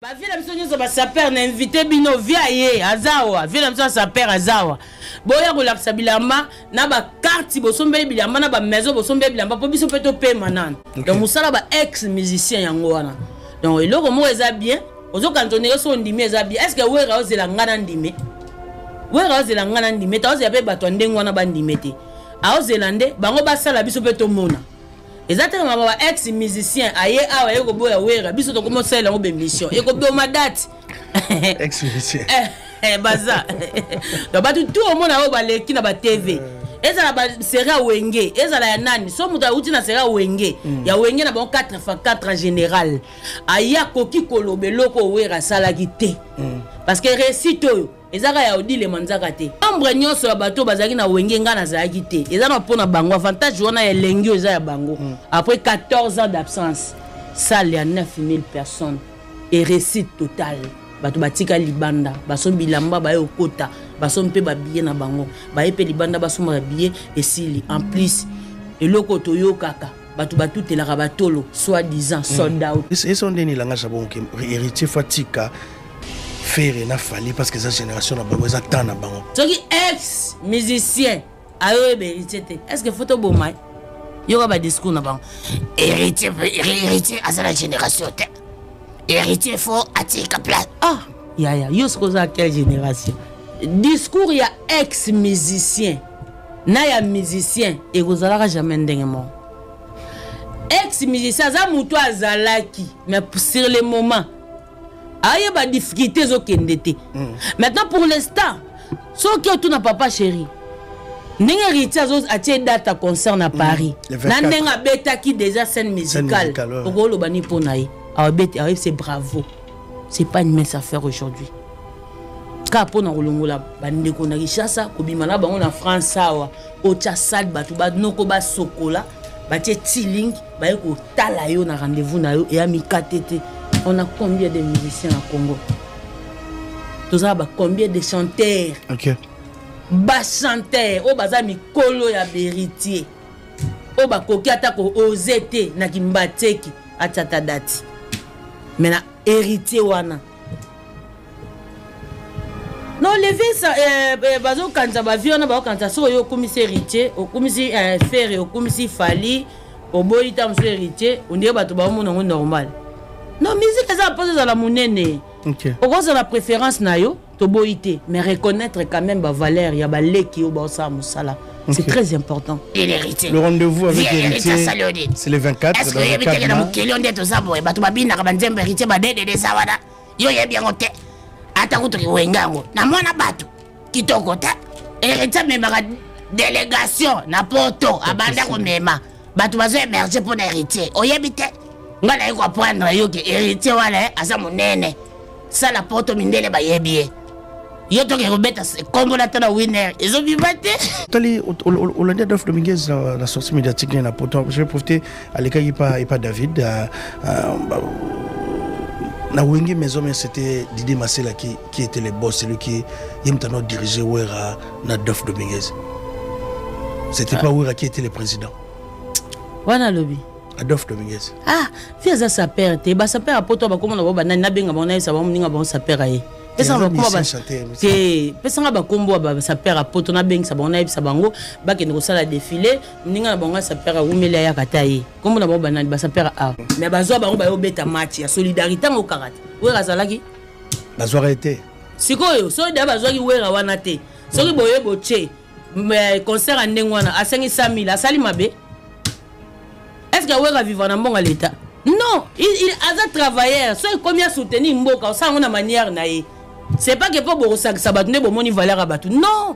Ba vile mso nyoso ba saper na invité bino via ye azawa vile mso saper azawa boya ko laksa bilamba na ba carte bosombe bilamba na ba maison bosombe bilamba po biso peto pe manan donc musala ba ex musicien yango wana donc eloko mo eza bien ozo kantonner so ndimi eza bien est-ce que wera ozela ngana ndimi wera ozela ngana ndimi ta ozela pe bato ndengo wana ba ndimi te a ozela nde bango basala biso peto mona. Exactement, ma ex musicien aye awa yeko boya wera biso to komo sala ngo be mission yeko be ma date ex musicien baza donc ba tout au monde a ba leki na ba TV ezala ba sera wenge ezala ya nani so muta uti na sera wenge ya wenge na bon 4x4 en général aya koki kolobe loko wera sala kité parce que récito ezaka ya odile manzaka te ombre nyonso ya bato bazaki na wenge ngana zaki te ezana pona bango avantage wana ya lengi eza ya bango après 14 ans d'absence salle ya 9000 personnes et réussite totale bato batika libanda baso bilamba ba okota baso mpe ba billet na bango ba epe libanda baso ma billet et sili en plus eloko toyo kaka bato batutelaka batolo soi-disant sold out et son deni langa sabon ke héritier fatika faire na fali parce que cette génération na bango za tana bango soki ex musicien ayo héritier te est-ce que photo bomai yo ba discours na bango héritier à sa génération te héritier faut atika place ah ya yo ce ça quelle génération discours ya ex musicien na ya musicien et vous allez jamais ndenge mo ex musicien za muto azalaki mais sur le moment aye ba difficulté zo kendete maintenant pour l'instant so que tu na papa chéri ndenge héritier zo atie date à concert na Paris na ndenge betaki déjà scène musicale pour lo bani pona ye c'est bravo c'est pas une mince affaire aujourd'hui ka pona kolongola bande ko na Kinshasa ko bimana bango na France awa o cha sal batu ba noko ba sokola ba tie tiling ba ko tala yo na rendez-vous na yo et ami katete. On a combien de musiciens au Congo? Tous ça, combien de chanteurs? Ok. Bas chanteurs, au bazar mi kolo ya beritier. Au ba koki atako ozete na kimbateki atata dati. Mais na héritier wana. Non lever ça bazo kanza ba viona ba kanza so yo komisi héritier, o komisi faire, o komisi fali, o boyita monsieur héritier, on dit bato ba mona normal. Non, musique, ça pose à la monnaie. Ok. Au cause de la préférence, nayo, toboïté, mais reconnaître quand même la valeur, il y a balé qui au bossa musala. C'est très important. Et l'héritier. Le rendez-vous avec l'héritier, c'est le 24. Est-ce que vous avez dit que vous avez dit que vous avez dit que vous avez dit que vous avez dit que vous avez dit que vous avez dit que vous avez dit que vous avez dit que vous avez dit que vous avez délégation, n'importe où, abanda ko mema. Batu bazo émerger pour l'héritier. Oyebite. Ngala yiko apprendre yo ke héritier wala asa monene ça la porte mindele ba yebie yo to ke robeta kombo na tana winner ezo bibate tali Hollande Adolphe Dominguez la sortie médiatique na poto je vais profiter à l'écart il pas David na wenge maison mais c'était Didier Massela qui était le boss celui qui yemtano dirigeait Wera na Adolphe Dominguez c'était pas Wera qui était le président wana lobby Adolphe Dominguez. Ah, fais ça sa père te ba sa père poto ba comment na benga bona sa ba mninga ba sa père aye. Pesa ba kuma ba te pesa nga ba kombo ba sa père poto na benga sa ba na sa bango ba ke ngo sala défilé mninga na bonga sa père umela ya kataye. Kombo na ba na ba sa père a. Mais ba zo ba ngo ba yo beta match ya solidarité ngo karate. Wera zalaki. Ba zo arrêté. Sikoyo so da ba zo ki wera wana te. So ki boye boche. Mais concert en ndengwana a 500 000 asali mabe. Est-ce que vous vivre dans bon l'état? Non, il a un travailleur. Soit combien soutenir Mboka, ça on a manière naïe. C'est pas que pour ça que ça va donner bon moni valeur à batou. Non.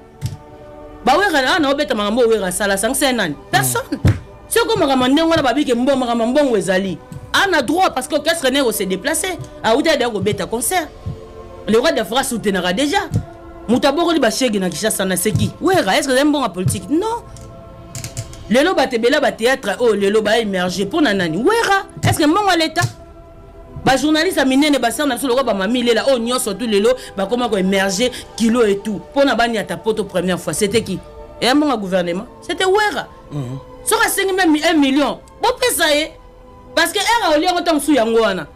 Bah ouais, on a bête mambo ouais ça la 500 ans. Personne. C'est comme ramande on a babi que mbon ramambon wezali. On a droit parce que qu'est-ce que se déplacer. À où d'ailleurs au bête concert. Le roi de France soutenira déjà. Mutaboro li ba chegi na Kinshasa na seki. Ouais, est-ce que c'est un bon politique? Non. Lelo batebela ba théâtre oh lelo ba émerger pour nanani wera est-ce que mon l'état ba journaliste a minene ba ser na so loko ba mami lela oh nyonso tout lelo ba comment ko émerger kilo et tout pour na bani ata poto première fois c'était qui et un bon gouvernement c'était wera so ka 5 même 1 million bo pesa ye parce que era oli ngo tant sou yango wana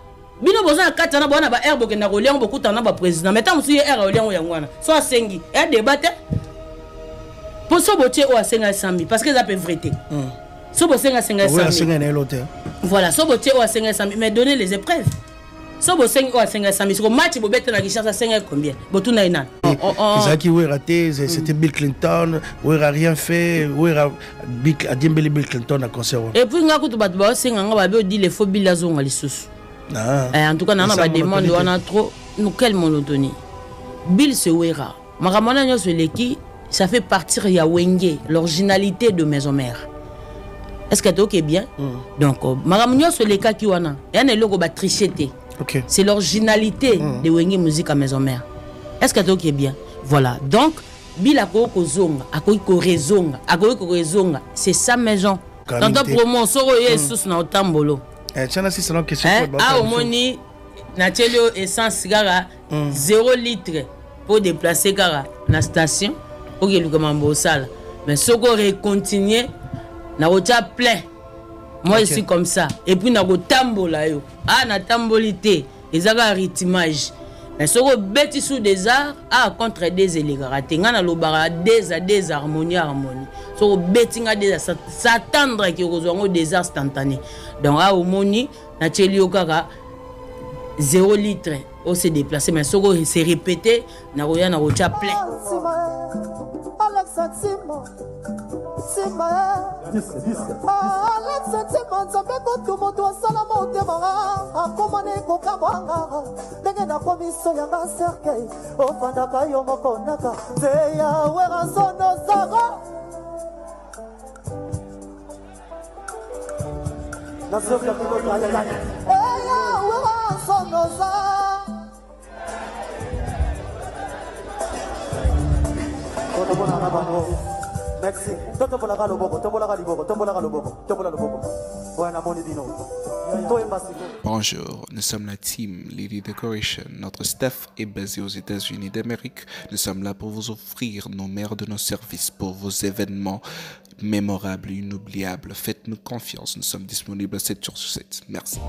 bino boza katana bona ba air bokenda ko liang bokuta na ba président mais tant musuye air liang yangwana so asengi et débattre pour so botie o asenga 100 000 parce que ça peut vérité so bosenga 500 000 voilà so botie o asenga 100 000 mais donner les épreuves so bosengi o asenga 100 000 sur match bobete na Richard asenga combien botuna ina Zaki ouais raté c'était Bill Clinton ouais a rien fait ouais a Bill Clinton à concert et puis ngako to bat ba senga nga ba dit les faux Bill azonga lisusu. En tout cas, on a demande on a trop nous quelle monotonie. Bill Sewera, Maramona Nyoseleki, ça fait partir ya Wenge, l'originalité de Maison Mère. Est-ce que tu ok bien? Donc Maramona Nyoseleka qui wana, y a un logo ba tricheté. OK. C'est l'originalité de Wenge musique à Maison Mère. Est-ce que tu ok bien? Voilà. Donc Bill a ko zonga, a ko rezonga, a ko rezonga, c'est sa maison. Dans ta promo soro Jesus na otambolo. Tiens, c'est une question. Ah, au moni, Natélio essence gara 0 litre pour déplacer gara la station pour que le commande salle. Mais ce qu'on continuer, na rocha plein. Moi, je suis comme ça. Et puis, na go tambola yo. Ah, na tambolité. Les aga rythmage. Mais ce qu'on bêti sous des arts, ah, contre des élégarate. Ngana lo bara des harmonies. Ce qu'on bêti nga des s'attendre que vous des arts instantanés. Donc, ah, au moni, na tchelio kaka 0 litre. On s'est déplacé. Mais ce qu'on s'est répété, na roya na rocha plein. Merci. Bonjour, nous sommes la team Lady Decoration. Notre staff est basé aux États-Unis d'Amérique. Nous sommes là pour vous offrir nos meilleurs de nos services pour vos événements mémorables et inoubliables. Faites-nous confiance, nous sommes disponibles 7 jours sur 7. Merci.